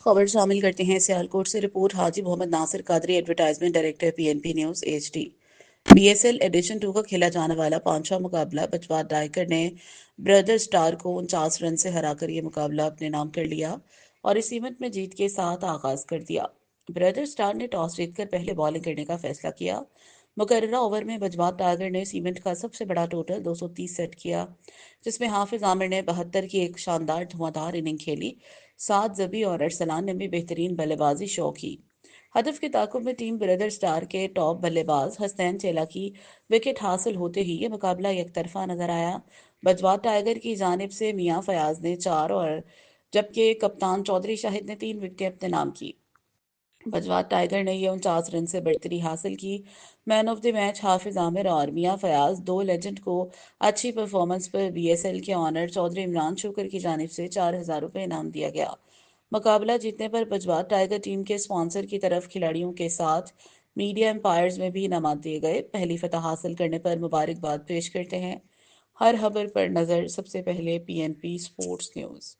خبر شامل کرتے ہیں سیالکوٹ سے report Haji Muhammad Nasir Qadri advertisement director P N P news H D B S L edition 2 کا کھیلا جانے والا پانچواں مقابلہ بجوات ٹائیگر نے بردر سٹار کو 49 رن سے ہرا کر یہ مقابلہ اپنے نام کر لیا اور اس ایونٹ میں جیت کے ساتھ آغاز کر دیا۔ بردر سٹار نے ٹاس جیت کر پہلے بالنگ کرنے کا فیصلہ کیا۔ مقررہ اوور میں بجوات ٹائیگر نے اس ایونٹ کا سب سے بڑا ٹوٹل 230 سیٹ کیا، جس میں حافظ عامر نے 72 کی ایک شاندار دھواں دھار اننگ کھیلی۔ سعد زبی اور ارسلان نے بھی بہترین بلے بازی شو کی۔ ہدف کے تعاقب میں ٹیم بردر سٹار کے ٹاپ بلے باز حسنین چیلا کی وکٹ حاصل ہوتے ہی یہ مقابلہ یک طرفہ نظر آیا۔ بجوات ٹائیگر کی جانب سے میاں فیاض نے 4 اور جبکہ کپتان چودھری شاہد نے 3 وکٹیں اپنے نام کی۔ بجوات ٹائیگر نے یہ 49 رن سے برتری حاصل کی۔ مین آف دی میچ حافظ عامر اور میاں فیاض دو لیجنڈ کو اچھی performance per be S L کے آنر چودھری عمران شکر کی جانب سے 4,000 روپے انعام دیا گیا۔ مقابلہ جیتنے پر بجوات ٹائیگر ٹیم کے اسپانسر کی طرف کھلاڑیوں کے ساتھ میڈیا امپائرز میں بھی انعامات دیے گئے۔ پہلی فتح حاصل کرنے پر مبارکباد پیش کرتے ہیں۔ ہر خبر پر نظر سب سے پہلے پی این پی سپورٹس نیوز۔